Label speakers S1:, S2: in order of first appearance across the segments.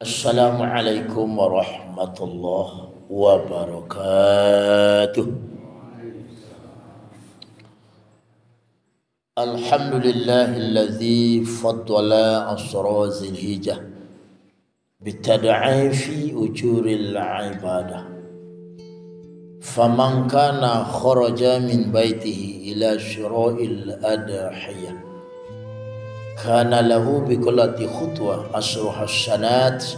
S1: Assalamualaikum warahmatullahi wabarakatuh. Alhamdulillahilladzi faddala asra zilhijjah bitad'ifi ujuril ibadah. Faman kana kharaja min baitihi ila syira'il adhiyah kana lahu bikulli khutwah asru hasanat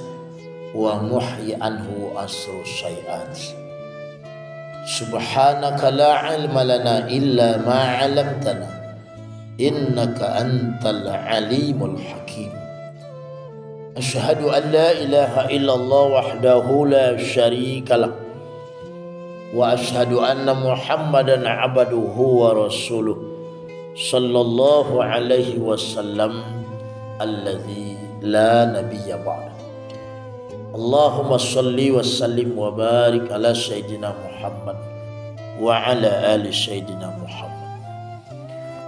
S1: wa muhyi anhu asru syai'at. Subhanaka la ilma lana illa ma 'allamtana innaka antal alimul hakim. Asyhadu an la ilaha illallah wahdahu la syarika lah wa asyhadu anna Muhammadan 'abduhu wa rasuluh sallallahu alaihi wasallam alladzi la nabiyya ba'da. Allahumma salli wa sallim wa barik ala sayyidina Muhammad wa ala ali sayyidina Muhammad.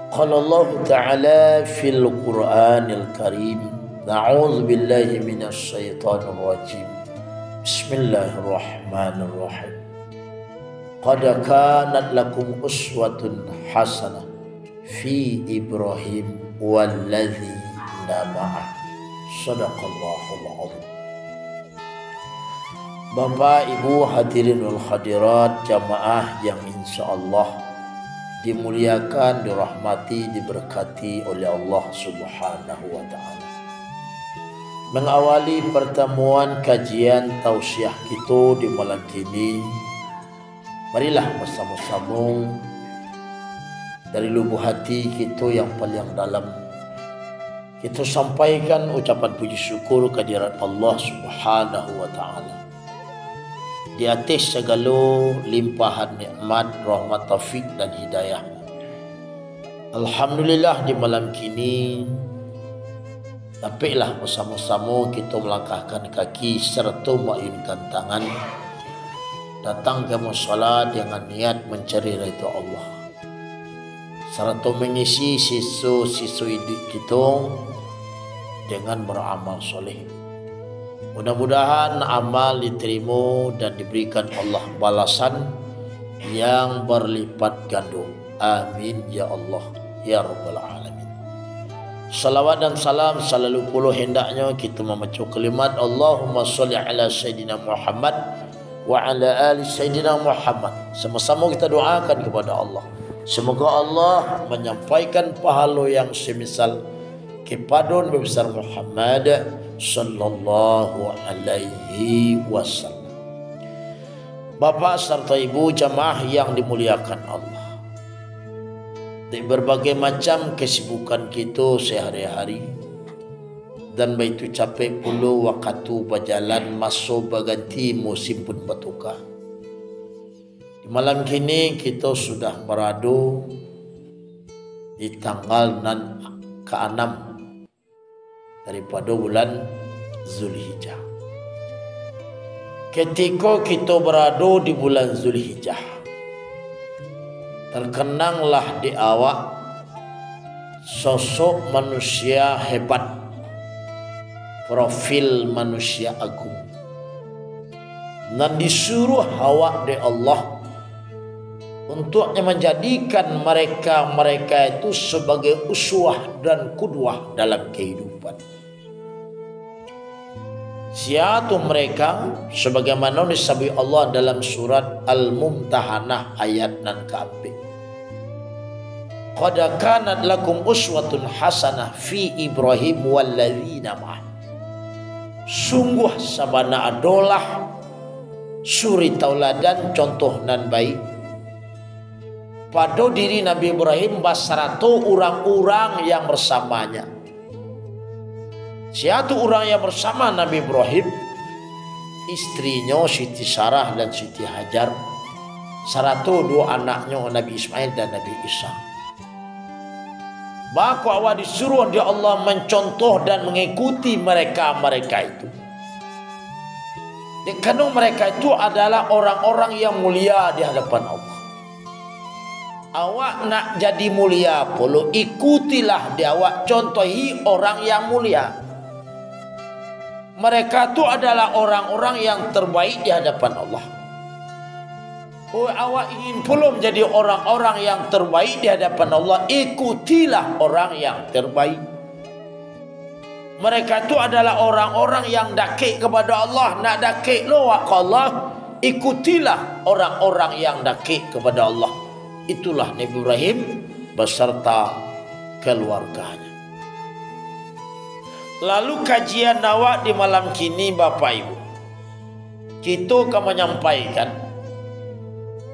S1: Qala Allah ta'ala fil Qur'anil Karim, a'udzu billahi minasy syaithanir rajim. Bismillahirrahmanirrahim. Qad kanat lakum uswatun hasanah fi Ibrahim walladzina ma'ah. Shadaqallahul azim. Bapak, Ibu, hadirin wal hadirat, jamaah yang insyaallah dimuliakan, dirahmati, diberkati oleh Allah Subhanahu wa taala. Mengawali pertemuan kajian tausiah kita di malam ini, marilah bersama-sama dari lubuk hati kita yang paling dalam kita sampaikan ucapan puji syukur kehadirat Allah Subhanahu wa taala di atas segala limpahan nikmat, rahmat, taufik dan hidayah. Alhamdulillah di malam kini dapatlah bersama-sama kita melangkahkan kaki serta mengayunkan tangan datang ke musala dengan niat mencari ridha Allah, serta mengisi sisa-sisa hidup kita dengan beramal soleh. Mudah-mudahan amal diterima dan diberikan Allah balasan yang berlipat ganda. Amin ya Allah ya Rabbal Alamin. Salawat dan salam selalu puluh hendaknya kita membaca kalimat Allahumma sholli ala Sayyidina Muhammad wa ala ali Sayyidina Muhammad. Sama-sama kita doakan kepada Allah, semoga Allah menyampaikan pahala yang semisal kepada Nabi besar Muhammad sallallahu alaihi wasallam. Bapak serta Ibu jamaah yang dimuliakan Allah, di berbagai macam kesibukan kita sehari-hari dan begitu capek pula waktu berjalan masuk berganti musim pun bertukar. Di malam kini kita sudah berada di tanggal ke-6 daripada bulan Zulhijjah. Ketika kita berada di bulan Zulhijjah, terkenanglah di awak sosok manusia hebat, profil manusia agung, dan disuruh awak di Allah untuk menjadikan mereka itu sebagai uswah dan qudwah dalam kehidupan. Siapa mereka? Sebagaimana disebut Allah dalam surat Al-Mumtahanah ayat nan ke-4. Qad kanat lakum uswatun hasanah fi Ibrahim walladzina ma'ah. Sungguh sabana adalah suri tauladan contoh nan baik pada diri Nabi Ibrahim basaratu orang-orang yang bersamanya. Siapa orang yang bersama Nabi Ibrahim? Istrinya Siti Sarah dan Siti Hajar, serta dua anaknya Nabi Ismail dan Nabi Isa. Maka awak disuruh oleh Allah mencontoh dan mengikuti mereka itu. Karena mereka itu adalah orang-orang yang mulia di hadapan Allah. Awak nak jadi mulia pula, ikutilah dia, awak contohi orang yang mulia. Mereka itu adalah orang-orang yang terbaik di hadapan Allah. Oh, awak ingin pula menjadi orang-orang yang terbaik di hadapan Allah, ikutilah orang yang terbaik. Mereka itu adalah orang-orang yang dakik kepada Allah. Nak dakik lawak ke Allah, ikutilah orang-orang yang dakik kepada Allah. Itulah Nabi Ibrahim beserta keluarganya. Lalu kajian awak di malam kini Bapak Ibu, kita akan menyampaikan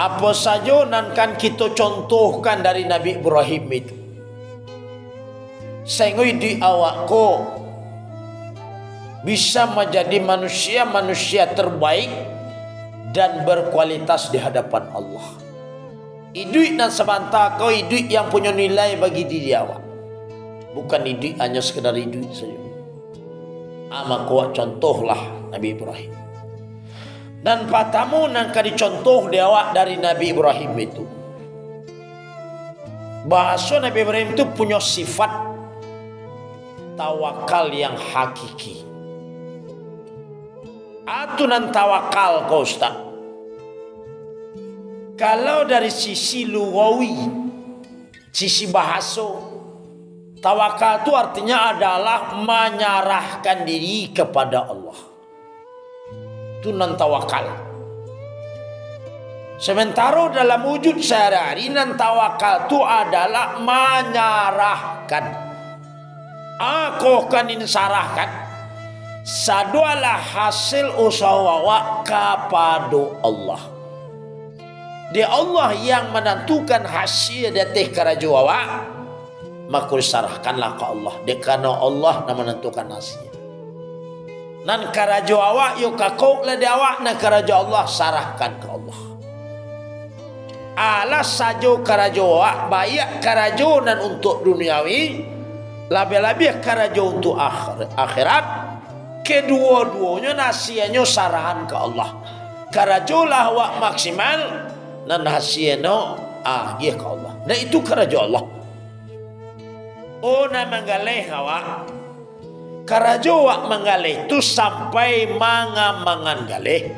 S1: apa saja yang akan kita contohkan dari Nabi Ibrahim itu, sehingga di awak ko bisa menjadi manusia terbaik dan berkualitas di hadapan Allah. Hidup dan semata kau hidup yang punya nilai bagi diri awak, bukan hidup hanya sekedar hidup saja. Ama kuat contohlah Nabi Ibrahim. Dan patamu yang akan dicontoh di awak dari Nabi Ibrahim itu, bahasa Nabi Ibrahim itu punya sifat tawakal yang hakiki. Atunan tawakal kau Ustaz, kalau dari sisi lugawi, sisi bahasa, tawakal itu artinya adalah menyerahkan diri kepada Allah. Itu nan tawakal. Sementara dalam wujud sehari-hari, nan tawakal itu adalah menyerahkan. Aku akan insarahkan sadualah hasil usaha kepada Allah. Dia Allah yang menentukan hasil dari kerja awak, maka serahkanlah ke Allah. Dia karena Allah yang menentukan hasil. Nan kerja awak yuk kakok lah dia awak, nan kerja Allah serahkan ke Allah. Alas saja kerja awak baik kerja nan untuk duniawi, lebih-lebih kerja untuk akhirat. Kedua-duanya nasihatnya sarahan ke Allah. Kerjalah awak maksimal, dan hasilnya ke Allah. Dan itu kerja Allah. Oh, na menggalih awak. Kerja awak menggalih itu sampai mangan galih.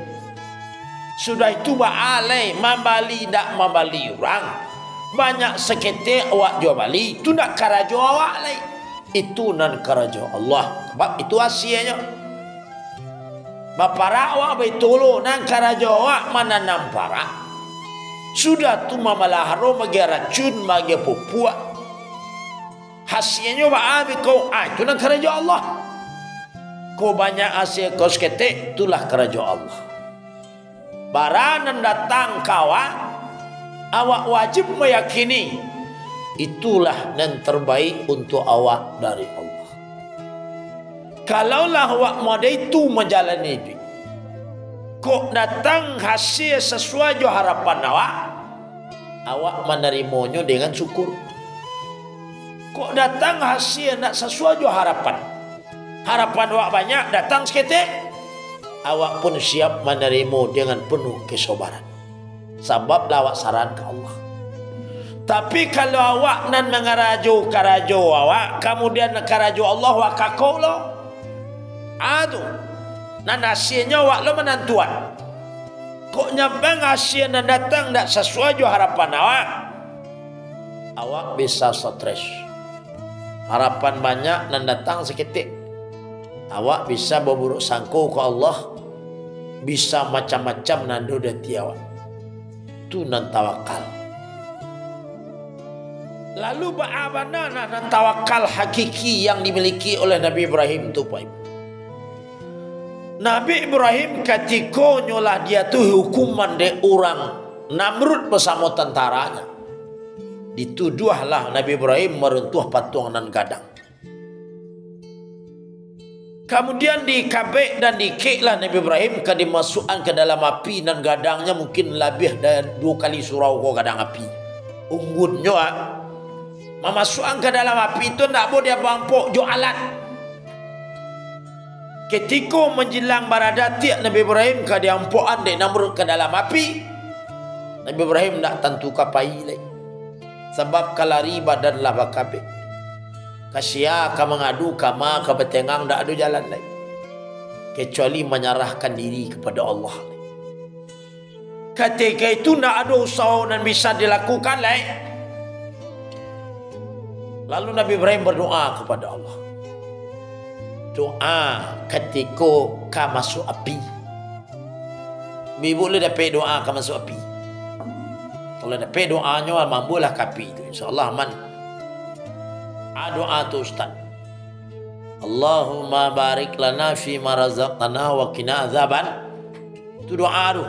S1: Sudah itu baalai membali tak membali orang. Banyak seketik awak jual bali, itu nak kerja awak lagi. Itu nan kerja Allah. Sebab itu hasilnya. Bapak awak betul nan kerja awak menanam parak. Sudah tu mamalaharo magi racun magi pupuk. Hasilnya baabi kau itu nan kerja Allah. Kau banyak hasil kau seketik, itulah kerja Allah. Baranan datang kawan, awak wajib meyakini itulah yang terbaik untuk awak dari Allah. Kalaulah awak mode itu menjalani hidup, kok datang hasil sesuai harapan awak menerimanya dengan syukur. Kok datang hasil nak sesuai harapan awak banyak, datang seketik, awak pun siap menerima dengan penuh kesabaran. Sebab awak saran ke Allah. Tapi kalau awak nan mengarajo karajo awak, kemudian karajo Allah awak kakau lo, aduh, nan hasilnya awak lo menantuan. Kok nyambang hasil nan datang tak sesuai harapan awak bisa stres. Harapan banyak nan datang seketik. Awak bisa berburuk sangka ke Allah, bisa macam-macam nando dan tiawak. Itu nan tawakal. Lalu bagaimana nan tawakal hakiki yang dimiliki oleh Nabi Ibrahim itu Pak Ibu? Nabi Ibrahim ketika nyolah dia tu hukuman de orang Namrud bersama tentaranya, dituduhlah Nabi Ibrahim meruntuh patung nan gadang. Kemudian dikabek dan dikeklah Nabi Ibrahim ke dimasukkan ke dalam api, dan gadangnya mungkin lebih dari 2 kali surau ke gadang api. Unggunnya memasukkan ke dalam api itu tidak boleh dia bampok jo alat. Ketika menjelang baradati Nabi Ibrahim ke diampokan de Namrud ke dalam api, Nabi Ibrahim tidak tentu kapai lagi. Sebab kalari badan lah bakabek. Kasia ka mengadu kama ka betengang dak ada jalan lain. kecuali menyerahkan diri kepada Allah. Ketika itu tidak ada usaha yang bisa dilakukan lain. Lalu Nabi Ibrahim berdoa kepada Allah. Doa ketika kau masuk api. Boleh dapat doa kau masuk api. Kalau dapat doanya mampulah kapi itu. InsyaAllah aman. Doa tu Ustaz. Allahumma barik lana fi ma razaqtana wa qina azaban. Itu doa tu.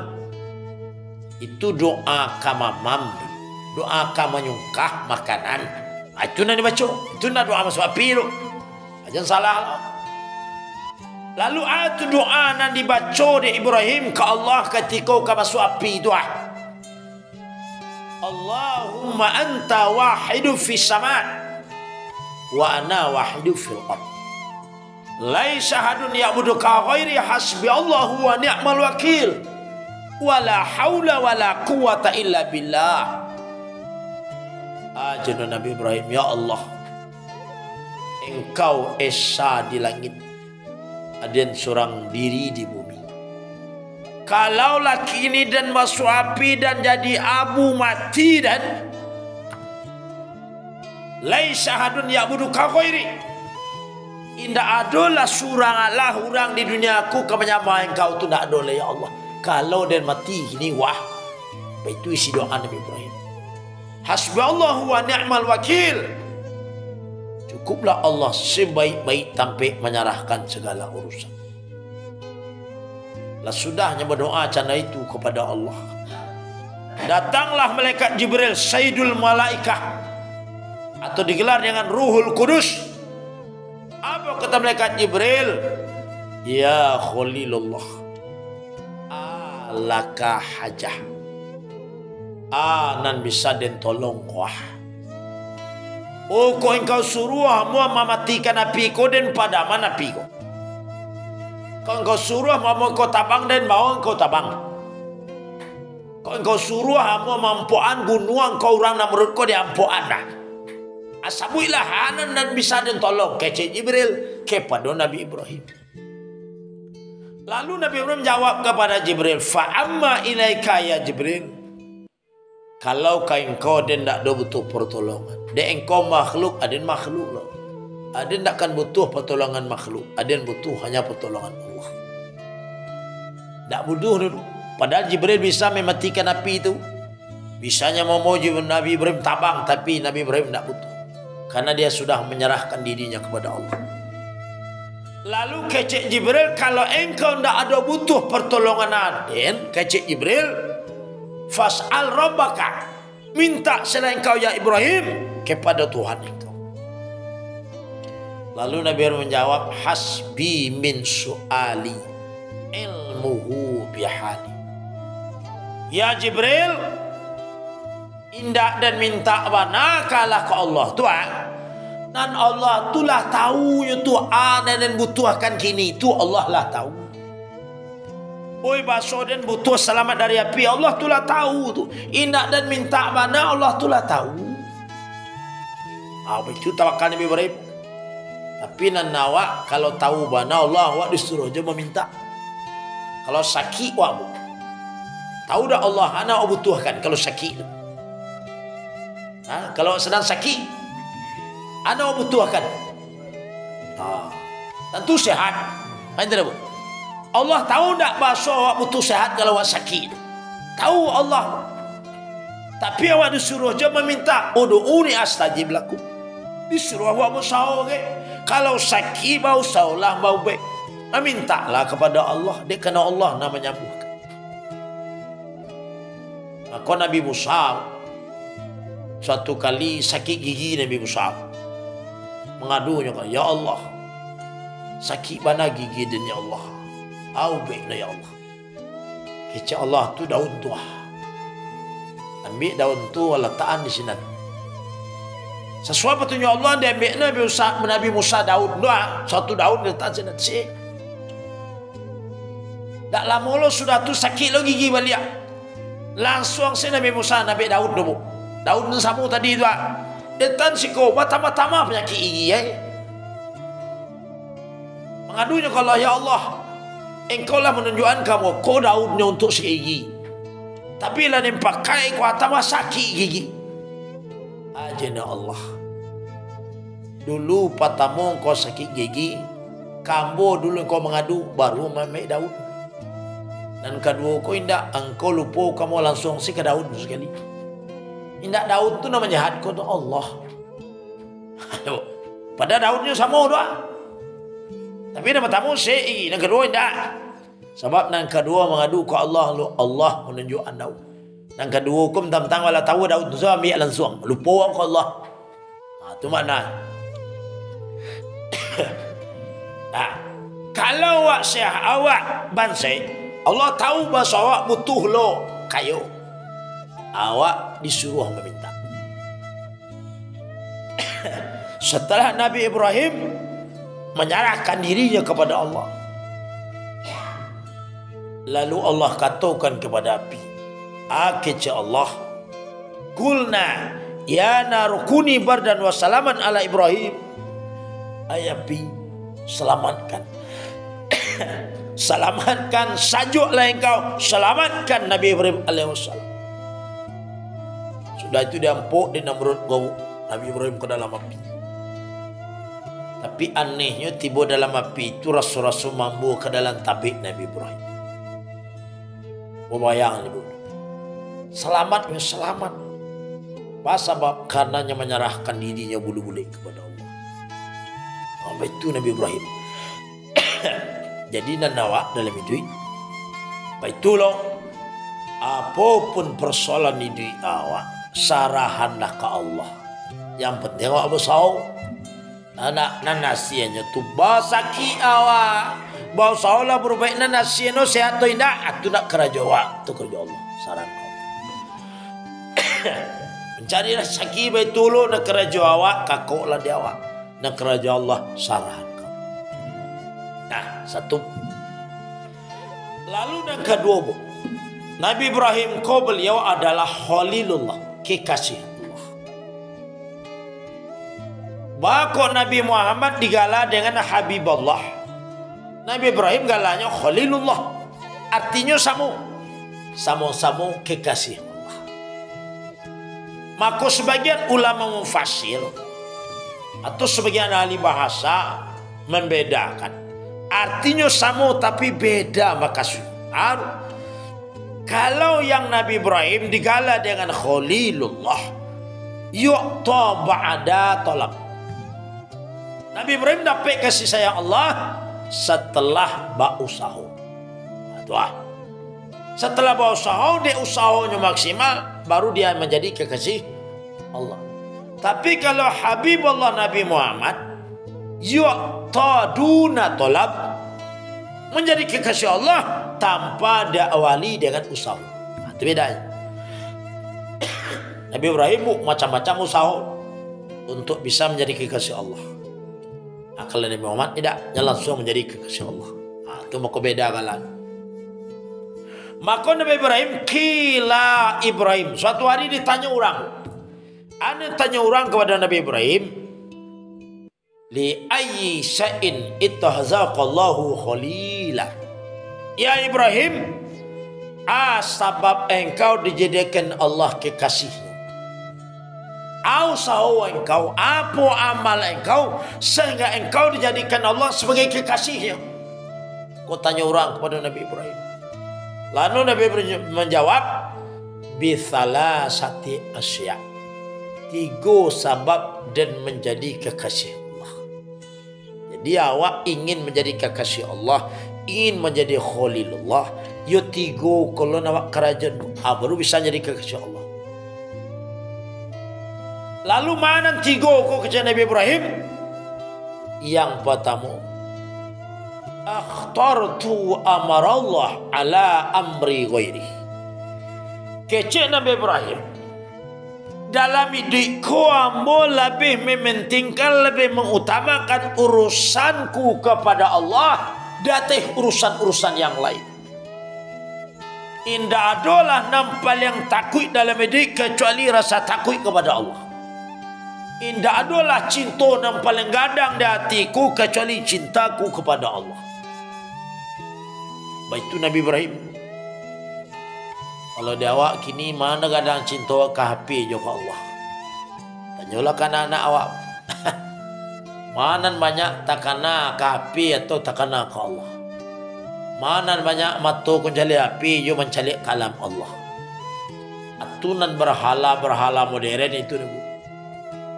S1: Itu doa kamamam. Doa kamanyungkah makanan. Itu nak dibaca. Itu nak doa masuk api tu. Jangan salah lah. Lalu itu doa yang dibaca di Ibrahim ke Allah ketika kau masuk api itu. Allahumma anta wahidu fi sama' wa ana wahidu fil ard. Laisa hadun ya'buduka ghairi hasbi Allahu wa ni'mal wakil. Wala haula wala quwata illa billah. Ajar Nabi Ibrahim, ya Allah, Engkau esa di langit, ada seorang diri di bumi. Kalau laki ini dan masuk api dan jadi abu mati dan laisa hadun ya'buduka ghairi. Indah adalah surang Allah orang di dunia aku kemenyama engkau tu nak ada ya Allah. Kalau dan mati ini wah. Itu isi doa Nabi Ibrahim. Hasbunallahu wa ni'mal wakil. Cukuplah Allah sebaik-baik tanpa menyerahkan segala urusan. Lah sudahnya berdoa cana itu kepada Allah. Datanglah malaikat Jibril, Sayyidul Malaikah, atau digelar dengan Ruhul Kudus. Apa kata malaikat Jibril? Ya Khalilullah, alaka hajah. Nan bisa den tolong kuah. Oh, kau engkau suruh mau mematikan api kau dan padaman api kau. Kau engkau suruh mau kau tabang dan mau engkau tabang. Kau engkau suruh mau mampuan gunung kau orang nak menurut kau diampuan dah. Asabuilah hanan dan bisa den tolong kecik Jibril kepada Nabi Ibrahim. Lalu Nabi Ibrahim jawab kepada Jibril, fa amma ilaika ya Jibril. Kalau engkau dan tak ada butuh pertolongan, dan engkau makhluk, ada makhluk lah. Ada takkan butuh pertolongan makhluk, ada butuh hanya pertolongan Allah. Tak butuh dulu. Padahal Jibril bisa mematikan api itu. Bisanya mau Nabi Ibrahim tabang, tapi Nabi Ibrahim tak butuh. Karena dia sudah menyerahkan dirinya kepada Allah. Lalu kecik Jibril, kalau engkau tak ada butuh pertolongan Aden, kecik Jibril, fas'al rabbaka, minta selain engkau ya Ibrahim kepada Tuhan engkau. Lalu Nabi Ibrahim menjawab, hasbi min su'ali ilmuhu bihali. Ya Jibril, indak dan minta mana kalah ke Allah Tuhan. Dan Allah itulah tahu ya Tuhan dan butuhkan kini itu Allah lah tahu. Oi baso dan butuh selamat dari api, Allah tulah tahu tu. Indak dan minta mana Allah tulah tahu. Itu tawakal Nabi Ibrahim. Tapi nan nawak kalau tahu mana Allah awak disuruh je meminta. Kalau sakit awak tahu dah Allah anak awak butuhkan kalau sakit. Kalau sedang sakit anak awak butuhkan. Tentu sehat. Kan tidak bu? Allah tahu tak bahasa awak butuh sehat kalau awak sakit. Tahu Allah. Tapi awak disuruh je meminta. Udu'uni astajib lakum. Disuruh awak bersahur ke. Kalau sakit bau saulah bau baik. Mintalah kepada Allah. Dia kena Allah nak menyembuhkan. Maka Nabi Musa suatu kali sakit gigi Nabi Musa. Mengadunya, ya Allah, sakit mana gigi dan ya Allah. Baiklah ya Allah. Kecik Allah tu daun tua. Ambil daun tu letakkan di sini. Sesuai petunjuk Allah dia ambil Nabi Musa daun doa. Satu daun letak sini. Tak lama lo sudah tu sakit lo gigi balik. Langsung si Nabi Musa ambil daun dulu. Daun samu tadi tu. Detan si kau pertama-tama penyakit gigi. Mengadunya kalau ya Allah, engkau lah menunjukkan kamu kau Daudnya untuk segigi. Tapi lah yang pakai kuat tambah sakit gigi. Ajana Allah. Dulu patamu kau sakit gigi, kambo dulu kau mengadu, baru memek Daud. Dan kedua kau indak, engkau lupa kamu langsung si ke Daud sekali. Indak Daud tu namanya jahat kau tu Allah. Pada Daudnya sama doa. Tapi nama tamu si, yang kedua indak. Sebab yang kedua mengadu ke Allah, Allah menunjukkan Daud. Yang kedua hukum tentang wala tahu Daud tu ambil langsung, lupa ke Allah. Itu makna. Nah, kalau awak syah awak bansai, Allah tahu bahasa awak butuh lo kayu. Awak disuruh meminta. Setelah Nabi Ibrahim menyerahkan dirinya kepada Allah, lalu Allah katakan kepada api, "Akece Allah, kulna ya narukuni bardan wa salaman ala Ibrahim." Ay api, selamatkan. Selamatkan, sajuklah engkau, selamatkan Nabi Ibrahim alaihissalam. Sudah itu diampuk di Namrud bau Nabi Ibrahim ke dalam api. Tapi anehnya tiba dalam api itu rasul-rasul mampu ke dalam tabik Nabi Ibrahim. Membayang ibu. Selamatnya selamat. Sebab karenanya menyerahkan dirinya bulu-bulu kepada Allah. Apa itu Nabi Ibrahim? Jadi nanawa dalam hidup. Apa itu loh? Apapun persoalan hidup awak, sarahanlah ke Allah. Yang penting awak bersau. Anak nanasiannya tu basaki awak. Bau saulah berbaik nanasiano sehat tu indah. Itu nak kerja awak, tu kerja Allah. Saran kau. Mencari rezeki baik tulu nak kerja awak, kakoklah dia awak. Nak kerja Allah saran kau. Nah, satu. Lalu yang kedua, bu, Nabi Ibrahim kau beliau adalah Khalilullah, kekasih Allah. Bahkan Nabi Muhammad digala dengan Habibullah. Nabi Ibrahim galanya Khalilullah, artinya sama-sama kekasih Allah. Maka sebagian ulama mufassir atau sebagian ahli bahasa membedakan. Artinya sama tapi beda maksud. Kalau yang Nabi Ibrahim digala dengan Khalilullah, yu'ta ba'da talab. Nabi Ibrahim dapat kasih sayang Allah setelah berusaha. Setelah berusaha, dia usahanya maksimal, baru dia menjadi kekasih Allah. Tapi kalau Habibullah Nabi Muhammad, yu'ta duna talab, menjadi kekasih Allah tanpa diawali dengan usaha. Itu bedanya. Nabi Ibrahim macam-macam usaha untuk bisa menjadi kekasih Allah. Kalau Nabi Muhammad tidak, dia langsung menjadi kekasih Allah. Itu maka beda kalan. Maka Nabi Ibrahim, kila Ibrahim. Suatu hari ditanya orang. Ana tanya orang kepada Nabi Ibrahim, li ayyi syai'in ittahazaqallahu khalila. Ya Ibrahim, sebab engkau dijadikan Allah kekasihnya. Usaha engkau, apa amal engkau sehingga engkau dijadikan Allah sebagai kekasihnya? Kau tanya orang kepada Nabi Ibrahim. Lalu Nabi Ibrahim menjawab, bisalasati asya. 3 sebab dan menjadi kekasih Allah. Jadi awak ingin menjadi kekasih Allah, ingin menjadi Khalilullah, yo 3 kalau nak kerajaan baru bisa jadi kekasih Allah. Lalu mana 3 kau kerja Nabi Ibrahim? Yang pertama, akhtartu amarallah ala amri ghairi. Kecil Nabi Ibrahim dalam hidupku ambo lebih mementingkan, lebih mengutamakan urusanku kepada Allah datih urusan-urusan yang lain. Indah adalah nampak yang takut dalam hidup kecuali rasa takut kepada Allah. Indah adalah cinta yang paling gadang di hatiku kecuali cintaku kepada Allah. Baitu Nabi Ibrahim. Kalau dia awak kini mana kadang cinta ke HP jo ke Allah. Tanyalah kan anak awak. Mana banyak takana ke HP atau takana ke Allah. Mana banyak matu mencari HP jo mencari kalam Allah. Atunan berhala modern itu nih.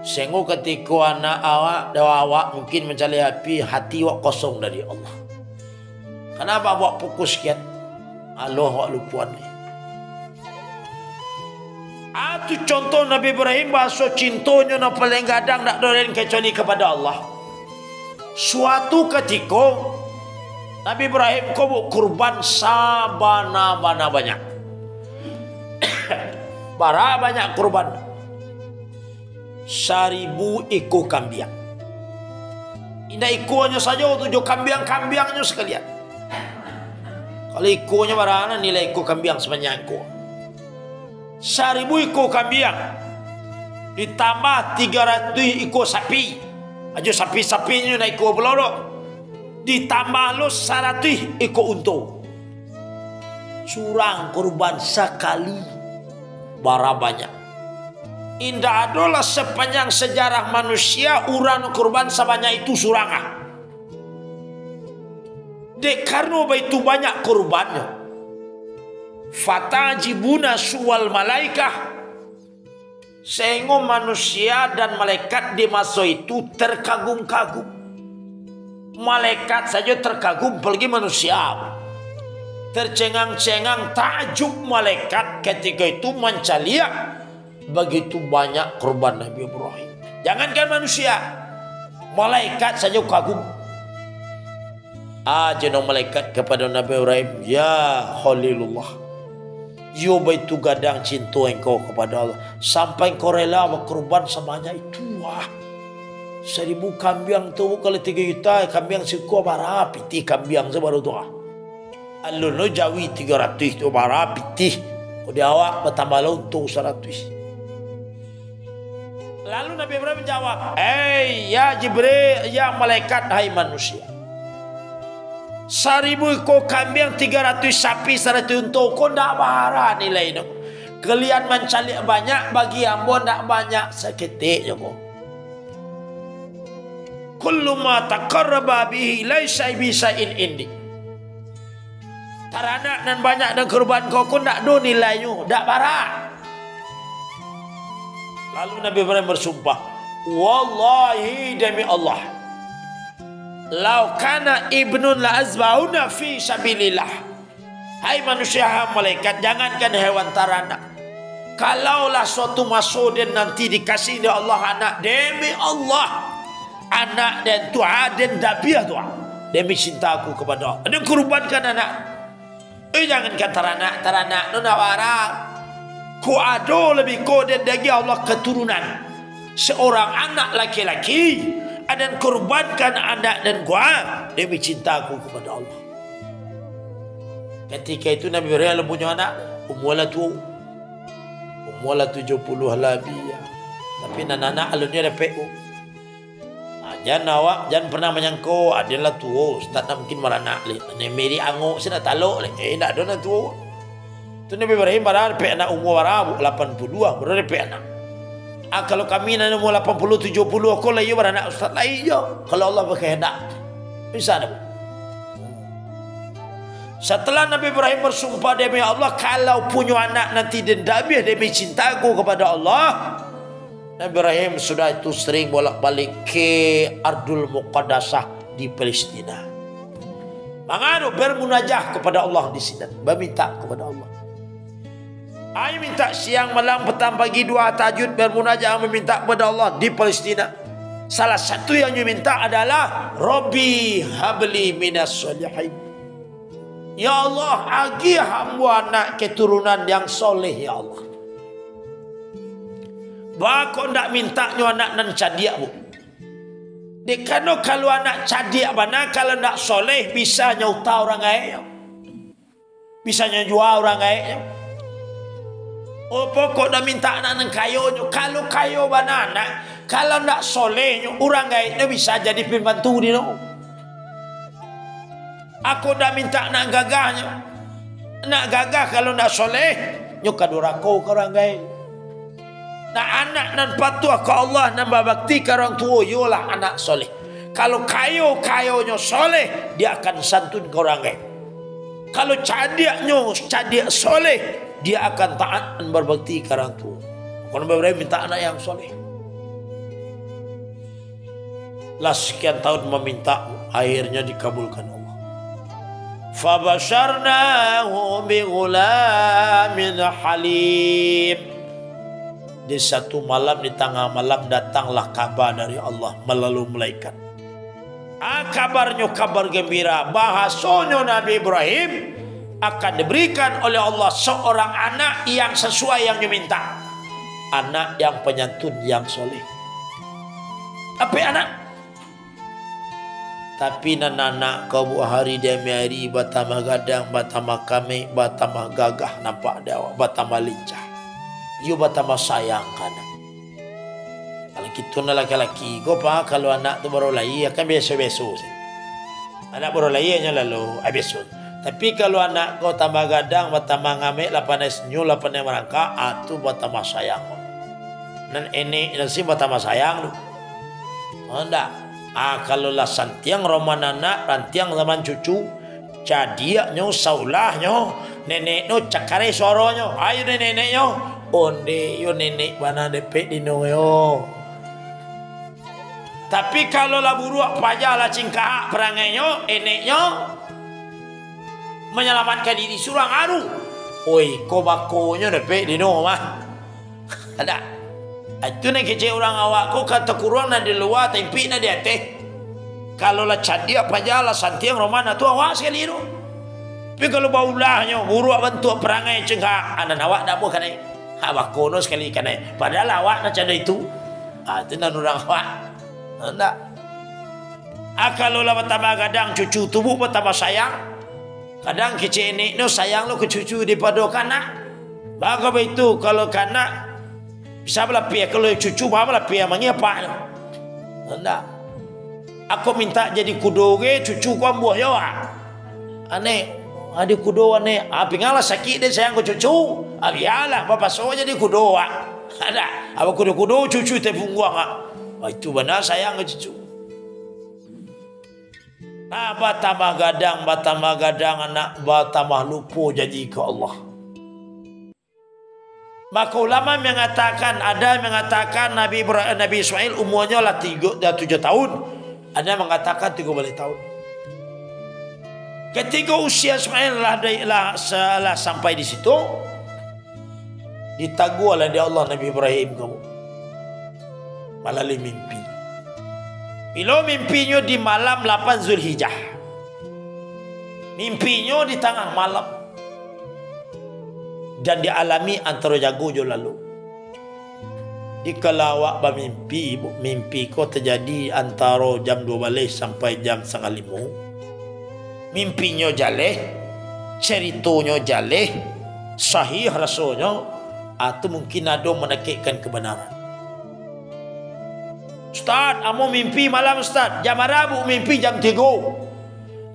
S1: Sehingga ketika anak awak mungkin mencari HP, hati awak kosong dari Allah. Kenapa awak fokus kian? Allah awak lupuan ni. Itu contoh Nabi Ibrahim bahasa cintanya na paling gadang tak dolen kecuali kepada Allah. Suatu ketika Nabi Ibrahim kau kurban sabana banyak. Bara banyak kurban. 1.000 ekor kambing. Indah ekornya saja 7 kambing-kambingnya sekalian. Kalau ekornya barana nilai ekor kambing sebanyak ekor. 1.000 ekor kambing ditambah 300 ekor sapi. Aja sapi-sapinya naik ekor pelorok. Ditambah lo 100 ekor unta. Surang kurban sekali bara banyak. Indah adalah sepanjang sejarah manusia uran kurban sebanyak itu surangan. Dek karena itu banyak kurbannya. Fatajibuna suwal malaikah, sehingga manusia dan malaikat di masa itu terkagum-kagum. Malaikat saja terkagum, apalagi manusia. Tercengang-cengang takjub malaikat ketika itu mencaliak begitu banyak korban Nabi Ibrahim. Jangankan manusia, malaikat saja kagum. Ajenong malaikat kepada Nabi Ibrahim, ya Khalilullah, yo baitu gadang cinta engkau kepada Allah sampai engkau rela berkorban semuanya itu. Wah, 1.000 kambing tu kalau 3 juta kambing siko bara pitih kambing sebaru tu. Alun lo jawi 300 tu bara pitih. Kau dia awak bertambah lo untuk 100. Lalu Nabi Ibrahim menjawab, ya Jibril, ya malaikat, hai manusia. 1.000 ekor kambing, 300 sapi, 100 unta, kau tak bara nilai itu. Kalian mencari banyak, bagi ambon tak banyak, seketik je kau. Kullu ma taqarraba bihi laisa bisa'in indi. Taranak dan banyak dan korban kau tak do nilainya, tak bara. Lalu Nabi Ibrahim bersumpah, wallahi demi Allah, lau kana ibnun la azbauna fi sabilillah. Hai manusia, malaikat, jangankan hewan taranak, kalaulah suatu masa dan nanti dikasih oleh Allah anak, demi Allah, anak dan tua dan dabiah tua, demi cintaku kepada Allah, dan kurbankan anak. Jangankan taranak nuna warang. Ku ada lebih kode dari Allah keturunan seorang anak laki-laki, dan korbankan anak dan gua demi cintaku kepada Allah. Ketika itu Nabi Ibrahim punya anak umurlah 70 lebih ya. Tapi anak-anak alunnya ada PU. Jangan awak jangan pernah menyangkau adalah tua, tak mungkin meranak le. Nemeri angok sina talok le. Tak ada tua. Tu Nabi Ibrahim barar pe anak umur berapa 82 baru pe anak. Kalau kami nak umur 80 70 kau lah you beranak ustaz lain je. Kalau Allah berkehendak. Bisa tak? Setelah Nabi Ibrahim bersumpah demi Allah, kalau punya anak nanti dendamnya demi cintaku kepada Allah, Nabi Ibrahim sudah itu sering bolak-balik ke Ardul Muqaddasah di Palestina. Mengadu bermunajah kepada Allah di sini, meminta kepada Allah. Ayo minta siang malam petang pagi dua tahajud bermunajah meminta kepada Allah di Palestina. Salah satu yang diminta adalah Rabbi habli minas solihin. Ya Allah, agi hamba anak keturunan yang soleh ya Allah. Bako ndak minta nyo anak nan cadia bu. Dekano kalau anak cadia bana kalau ndak soleh bisa nyauta orang lain. Bisa njual orang lain. Oh pokok dah minta anak nan kayo nyo. Kalau kayo bana anak, kalau ndak soleh nyo orang lain bisa jadi pembantu di no. Aku dah minta nak gagahnya. Nak gagah kalau nak soleh, nyuka durako ke orang lain. Nak anak nan patuh ke Allah, nan berbakti ke orang tua, yolah anak soleh. Kalau kayonya soleh, dia akan santun ke orang lain. Kalau cadik soleh, dia akan taat dan berbakti ke orang tua. Kalau Ibrahim minta anak yang soleh. Lah sekian tahun meminta, akhirnya dikabulkan Allah. Fabasharnahu bighulamin halim. Di satu malam, di tengah malam datanglah kabar dari Allah melalui malaikat. Kabarnya kabar gembira, bahasanya Nabi Ibrahim akan diberikan oleh Allah seorang anak yang sesuai yang diminta. Anak yang penyantun, yang soleh. Apa anak? Tapi anak kau buat hari demi hari, batamah gadang, batamah kami, batamah gagah nampak dia, batamah lincah. You batamah sayang kanan. Kalau kita nak laki-laki, kau faham kalau anak tu baru lahir akan biasa-biasa. Anak baru lahirnya lalu biasa. Tapi kalau anak kau tambah gadang, batamah ngamik, lapan senyum, lapan merangkak, tu batamah sayang. Dan ini nasi batamah sayang tu. Enggak. Kalau lah santiang roman anak, rantiang zaman cucu, jadiaknya, saulahnya, neneknya, cakare suaranya, ayo neneknya, onde yo nenek bana depek dino yo. Tapi kalau lah buruk pajalah cingkah perangainya, eneknya menyelamatkan diri surang aru. Oi, kobakonya depek dino mah. Ada. Itu nak kecil orang awakku kata kurang na di luar tempi na di atas. Kalau lah cadia pajalah santiang romana tu awak sekali tu. Tapi kalau baulahnya buruk bentuk perangai cengkak, anak awak dak bukan ni. Awak kono sekali kan ni. Padahal awak nak cadia itu. Itu nan orang awak. Endak. Kalau lah bertambah kadang cucu tubuh bertambah sayang. Kadang kecil ni no sayang lo ke cucu daripada kanak. Baga begitu kalau kanak bisa belah pia kalau cucu belah pia mangi apa? Enggak. Aku minta jadi kudo ke cucu ku ambuh yo. Aneh, adik kudo aneh. Pingalah sakit dia sayang ku cucu. Biarlah bapa so jadi kudo. Ada. Apa kudo-kudo cucu te pungguang. Itu benar sayang ke cucu. Batamah gadang anak batamah lupa jadi ke Allah. Maka ulama mengatakan, ada yang mengatakan Nabi Ismail umurnya lah 7 tahun. Ada yang mengatakan 13 tahun. Ketika usia Ismail lah sampai di situ, ditaguh oleh Allah Nabi Ibrahim kamu melalui mimpi. Bila mimpinya di malam 8 Zulhijjah. Mimpinya di tengah malam. Dan dialami antara jago jo lalu. Dikala awak bermimpi, mimpi kau terjadi antara jam 12 sampai jam 4:30. Mimpinya jaleh, ceritanya jaleh, sahih rasanya, atau mungkin ada menakikkan kebenaran. Ustaz, amo mimpi malam Ustaz, jam Rabu mimpi jam 3.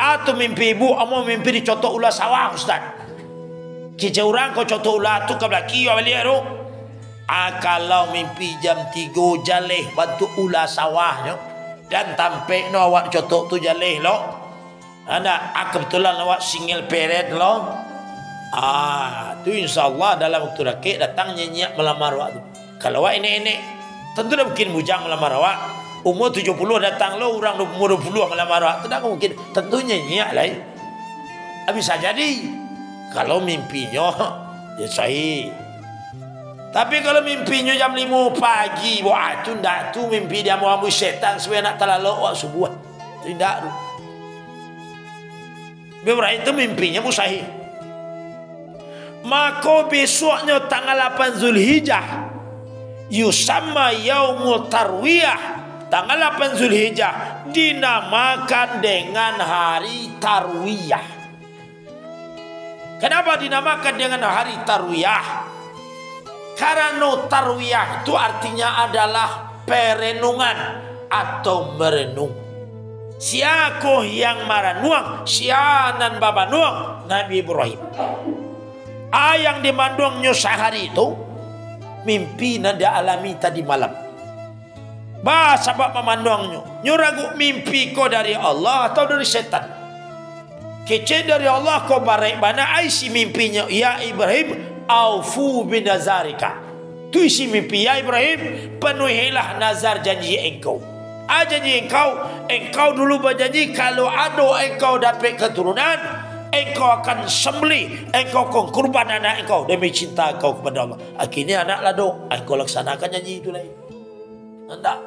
S1: Atau mimpi ibu, amo mimpi dicotok ulah sawah Ustaz. Kicau orang kau contoh ulah tu ke belaki ya balik tu. Kalau mimpi jam 3 jaleh bantu ulah sawahnya dan tampek no awak contoh tu jaleh lo. Ada kebetulan awak single parent lo. Tu insyaallah dalam waktu dekat datang nyenyak melamar awak tu. Kalau awak ini tentu dah mungkin bujang melamar awak. Umur 70 datang lo, orang umur 20 melamar awak. Tidak mungkin, tentunya nyenyak lah. Bisa jadi. Kalau mimpinya ya sahih. Tapi kalau mimpinya jam 5 pagi, wah itu ndak tu mimpi dia mau ambil setan supaya nak terlalu subuh. Tidak tu. Ibrahim itu mimpinya sahih. Maka besoknya tanggal 8 Zulhijjah yusamma yaumul tarwiyah. Tanggal 8 Zulhijjah dinamakan dengan hari tarwiyah. Kenapa dinamakan dengan hari tarwiyah? Karena tarwiyah itu artinya adalah perenungan atau merenung. Siakoh yang maranuang sianan babanuang Nabi Ibrahim. Yang dimanduangnya sehari itu mimpi nanda alami tadi malam. Sebab memanduangnya nyuragu mimpi ko dari Allah atau dari setan. Kece dari Allah ko barai bana isi mimpinya ya Ibrahim aufu binazarika. Tu isi mimpi ya Ibrahim penuhilah nazar janji engkau. Janji engkau dulu berjanji kalau ada engkau dapat keturunan, engkau akan sembelih, engkau akan kurban anak engkau demi cinta engkau kepada Allah. Akhirnya anak lado, engkau laksanakan janji itu lagi. Anda,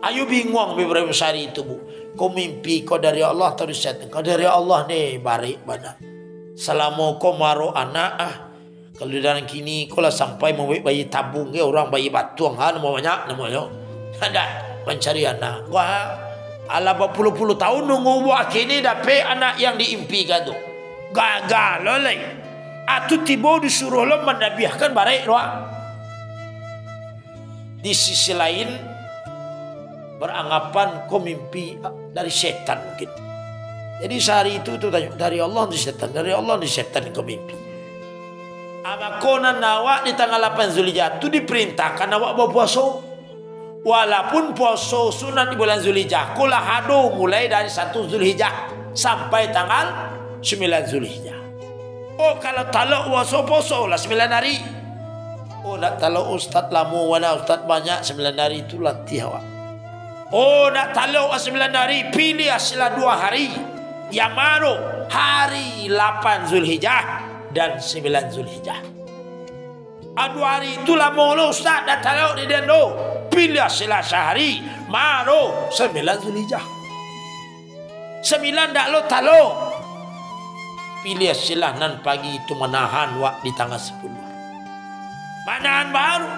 S1: ayo bingung Ibrahim sehari itu bu. Kau mimpi kau dari Allah atau dari setan? Kau dari Allah nih barik mana? Selama kau maru anak kalau dalam kini kau lah sampai mau bayi tabung ya orang bayi batuang mau banyak namanya. Anda mencari anak. Wah, ala berpuluh-puluh tahun nunggu akhirnya dapat anak yang diimpikan tu. Gagal loleh. Atu tiba disuruh lo mendabiahkan barai doa. Di sisi lain beranggapan kau mimpi dari setan mungkin. Jadi sehari itu tanya dari Allah di setan, dari Allah di setan kau mimpi. Amakona nawak di tanggal 8 Zulhijjah itu diperintahkan awak berpuasa. Walaupun puasa sunat di bulan Zulhijjah, kula hado mulai dari 1 Zulhijjah sampai tanggal 9 Zulhijjah. Kalau talak puasa lah 9 hari. Nak talak ustaz lamu wala ustaz banyak 9 hari itu latih awak. Nak talak 9 hari pilih asila 2 hari. Yang mana hari 8 Zulhijjah dan 9 Zulhijjah. 2 hari itu lama lo ustaz dah talak di dendo. Pilih sila sehari maro 9 Zulhijjah. 9 dak lo talo. Pilih sila nan pagi itu menahan wak di tanggal 10. Menahan baru.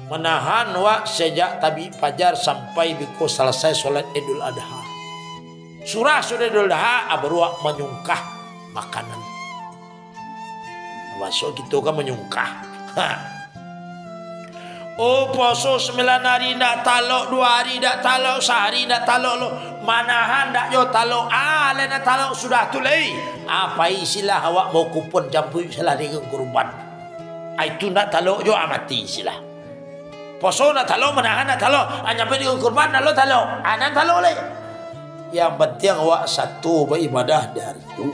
S1: Menahan wak sejak tabi fajar sampai biko selesai solat Idul Adha. Surah Idul Adha abaru menyungkah makanan. Masuk gitu kan menyungkah. Puasa 9 hari nak talok, 2 hari nak talok, sehari nak talok lo. Manahan nak yo talok, lain nak talok sudah tu lagi. Apa isilah awak mau kupon campur salah dengan kurban. Itu nak talok yo amati isilah. Puasa nak talok, manahan nak talok, nyampe dengan kurban nak lo talok. Nak talok lagi. Yang penting awak satu beribadah di hari itu.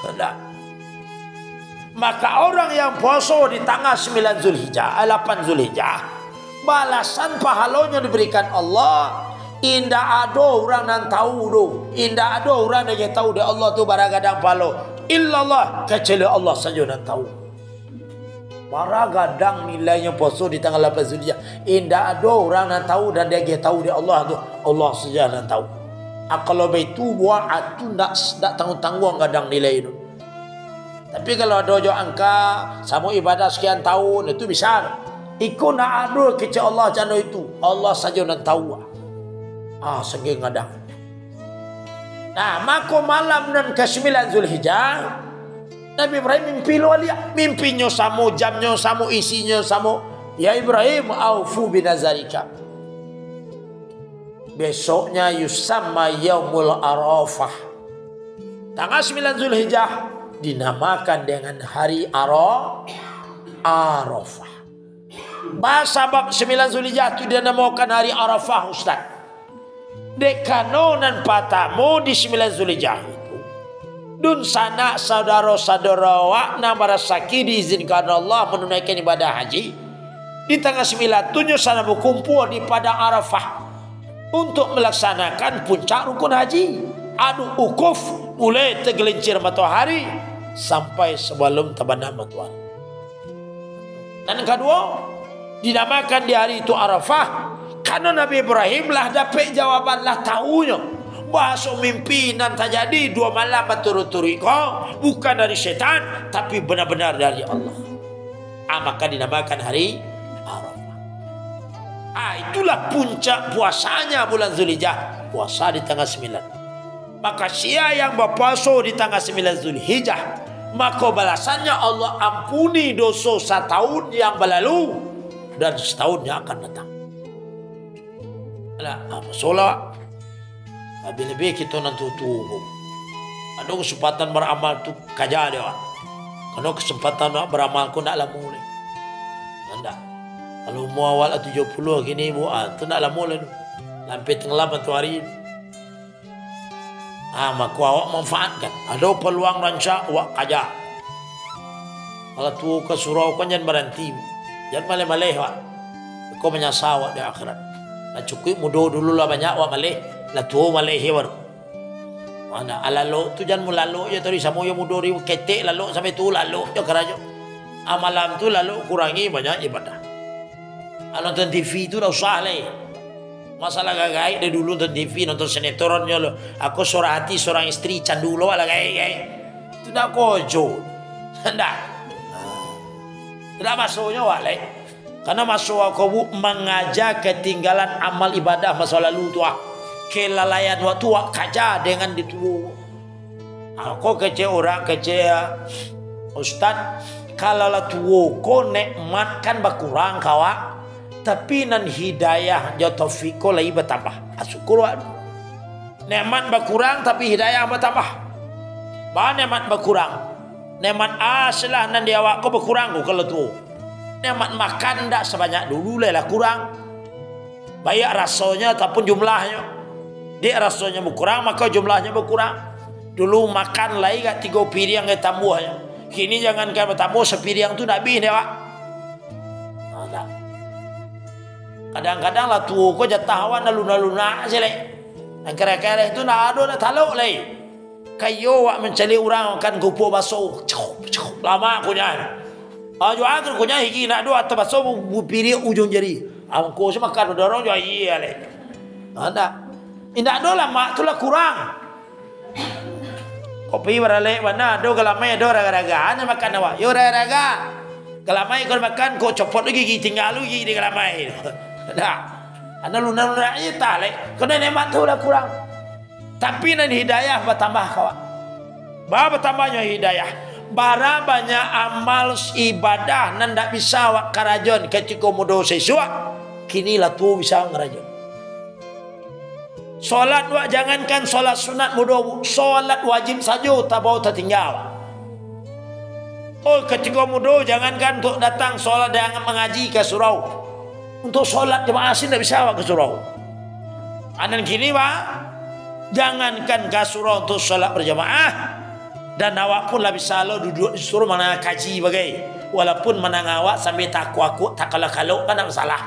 S1: Hendak. Maka orang yang puasa di tanggal 9 Zulhijjah, 8 Zulhijjah, balasan pahalanya diberikan Allah. Indah ada orang yang tahu do. Indah ada orang yang tahu dia Allah tu baragadang pahala. Illallah kecuali Allah saja yang tahu. Baragadang nilainya puasa di tanggal 8 Zulhijjah. Indah ada orang yang tahu dan dia tahu dia Allah tu. Allah saja yang tahu. Kalau begitu buat tu tak tanggung-tanggung kadang nilai itu. Tapi kalau dojo angka sama ibadah sekian tahun itu bisa. Ikut nak ada kecil Allah jano itu. Allah saja yang tahu. Sengking ngadang. Nah, maka malam dan ke-9 Zulhijjah Nabi Ibrahim mimpi lo lihat. Mimpinya sama jamnya sama isinya sama. Ya Ibrahim aufu binazarika. Besoknya yusamma yaumul arafah. Tanggal 9 Zulhijjah dinamakan dengan hari Arafah. Sebab 9 Zulhijjah itu dinamakan hari Arafah Ustaz. Dekanonan patamu di 9 Zulhijjah itu. Dun sanak saudara-saudara wakna barasaki diizinkan Allah menunaikan ibadah haji. Di tanggal 9 tunjuk sana berkumpul di padang Arafah untuk melaksanakan puncak rukun haji. Ukuf mulai tergelincir matahari sampai sebelum terbenam matahari. Dan kedua, dinamakan di hari itu Arafah karena Nabi Ibrahim lah dapat jawaban lah tahunya bahasa mimpi nan terjadi 2 malam berturut-turut bukan dari setan tapi benar-benar dari Allah. Maka dinamakan hari Arafah. Itulah puncak puasanya bulan Zulhijjah, puasa di tanggal 9. Maka siapa yang berpuasa di tanggal 9 Zulhijjah, maka balasannya Allah ampuni dosa setahun yang berlalu dan setahun yang akan datang. Apa solat? Lebih-lebih kita nanti tunggu. Ada kesempatan beramal tu kaja dia. Kalau kesempatan beramal ku nak lama ni. Anda. Kalau mau awal 70 gini bu, tu nak lama ni. Sampai tenggelam tu hari. Maka awak manfaatkan. Ada peluang rancak awak kaja. Kalau tu ke surau kan jangan berhenti. Jangan malih-malih awak. Kau menyasar awak di akhirat. Nak cukup muda dulu lah banyak awak malih. Lah tu malih baru. Mana alalo tu jangan mulalu je tadi sama yang muda riu ketek lalu sampai tu lalu je kerajo. Malam tu lalu kurangi banyak ibadah. Nonton TV tu dah usah lah. Masalah gagai dari dulu nonton TV nonton sinetronnya lo. Aku seorang hati seorang istri candu lo lah gagai. Itu dah kojo. Hendak. Tidak masuknya walai. Karena masuk aku mengajak ketinggalan amal ibadah masa lalu tu kelalaian waktu kaja dengan ditubuh. Aku kece orang kece ustad kalau lah tuwo ko nikmat kan berkurang kawa tapi nan hidayah ya taufiko lagi bertambah. Syukur nikmat berkurang tapi hidayah bertambah. Bah nikmat berkurang. Nikmat aslah nan dia awak ko berkurang kalau tu. Nikmat makan ndak sebanyak dulu lah kurang. Banyak rasanya ataupun jumlahnya. Dia rasanya berkurang maka jumlahnya berkurang. Dulu makan lagi kat 3 piring yang tambahnya. Kini jangankan bertambah sepiring tu nak habis dia pak. Kadang-kadang lah tu ko jatah awan luna-luna je leh. Yang kira-kira itu nak ada nak taluk leh. Kayo wak mencari orang akan kupu basuh. Lama kunya. Jual kan kunya higi nak dua atau basuh piring ujung jari. Angko semua makan dorong jual iya leh. Ada. Indah do lah mak tu lah kurang. Kopi beralek mana do galamai do raga-raga hanya makan awak. Yo raga-raga. Galamai kau makan kau copot lagi gigi tinggal lagi di galamai. Dah. Anda luna-luna aja tak lek. Kau nikmat tu lah kurang. Tapi nan hidayah bertambah kawan. Bertambahnya hidayah. Bara banyak amal ibadah nan tak bisa awak karajon ketika muda sesuatu. Kini lah tu bisa ngarajon. Solat wak jangankan solat sunat mudah, solat wajib saja tak bau tertinggal. Oh ketika mudah jangankan untuk datang solat dan mengaji ke surau. Untuk solat jemaah sini tak bisa awak ke surau. Anan kini pak, jangankan ke surau untuk solat berjamaah dan awak pun lah bisa lo duduk di surau mana kaji bagai. Walaupun menang awak sambil takut tak kalau kan tak masalah.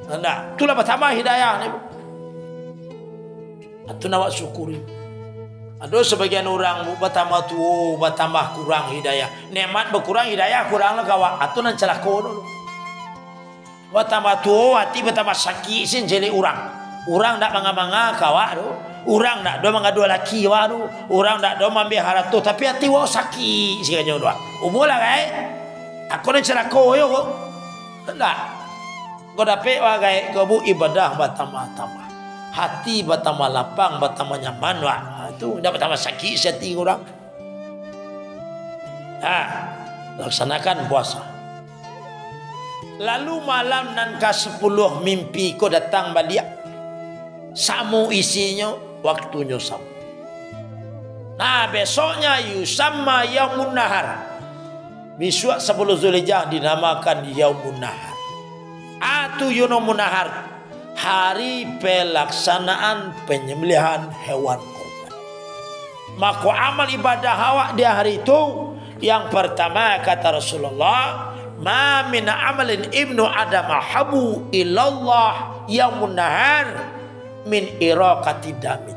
S1: Anda, itulah pertama hidayah ni. Itu nak syukuri. Ada sebagian orang bertambah tua, bertambah kurang hidayah. Nikmat berkurang, hidayah kurang lah kawan. Itu nak celaka dulu. Bertambah tua, hati bertambah sakit sin jeli orang. Orang tak mangga-mangga kawan tu. Orang tak do mangga laki kawan tu. Orang tak do ambil haratu tapi hati wak sakit sikanya doa. Umur lah kai. Aku nak celaka yo kok. Tak. Kau dapat wagai kau ibadah bertambah-tambah. Hati bertambah lapang, bertambah nyaman wak. Itu dah bertambah sakit hati orang. Laksanakan puasa. Lalu malam nan ke-10 mimpi ko datang balik. Samu isinya waktunya sama. Nah besoknya yusamma yaumun nahar. Besok 10 Zulhijjah dinamakan yaumun nahar. Atu yaumun nahar. Hari pelaksanaan penyembelihan hewan korban. Maka amal ibadah awak di hari itu yang pertama kata Rasulullah, ma min amalin ibnu adam habu ilallah yaumun nahar min iraqati damin.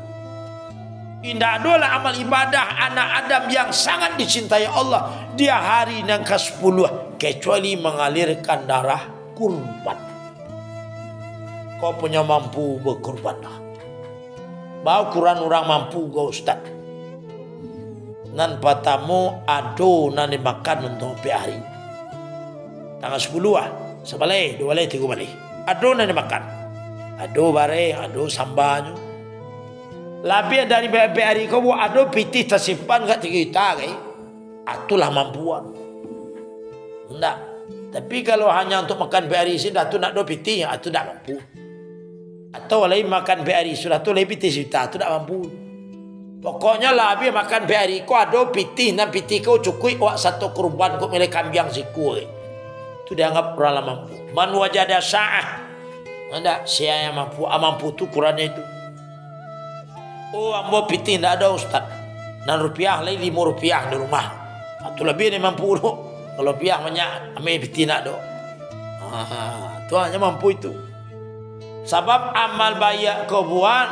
S1: Tidak adalah amal ibadah anak Adam yang sangat dicintai Allah dia hari yang ke-10 kecuali mengalirkan darah kurban. Kau punya mampu berkorbanlah. Bawa Quran orang mampu kau ustaz. Nan patamu ado nan dimakan untuk hari. Tanggal 10 sebalai, 2 balai, 3 balai. Ado nan dimakan. Ado bare, ado sambanya. Lebih dari hari kau buat ado pitih tersimpan kat kita kai. Itulah mampuan. Enggak. Tapi kalau hanya untuk makan hari sini dah tu nak do pitih, itu tak mampu. Atau lain makan BRI sudah tu lebih tisita tu tak mampu. Pokoknya lah habis makan BRI ko ada pitih dan pitih kau cukui wak satu kurban ko milik kambing siku. Itu dianggap orang mampu. Man wajada sa'ah. Anda siapa yang mampu tu Qurannya itu. Oh ambo pitih tak ada ustaz. 6 rupiah lain 5 rupiah di rumah. Itu lebih ni mampu tu. Kalau rupiah banyak ambil pitih tak ada. Tu hanya mampu itu. Sebab amal baik kau buat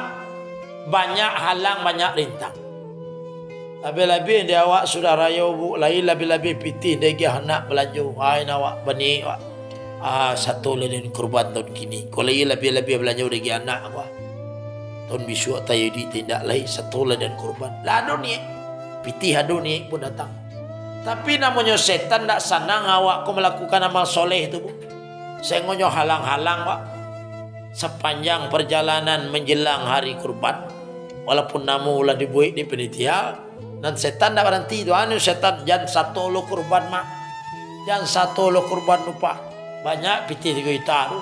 S1: banyak halang banyak rintang. Lebih-lebih dia awak sudah raya bu lain lebih-lebih pitih dia anak belanja. Hai awak bani awak. Satu lelin kurban tahun kini. Kalau lebih-lebih belanja dia anak awak. Tahun bisu tayo di tindak lain satu lelin kurban. Lalu ni pitih adu ni pun datang. Tapi namanya setan tak senang awak kau melakukan amal soleh itu bu. Sengonyo halang-halang pak. Sepanjang perjalanan menjelang hari kurban, walaupun namu ulah dibuat di penitia, dan setan tak berhenti. Tuhan setan jangan satu lo kurban mak, jangan satu lo kurban lupa. Banyak pitih kita tu,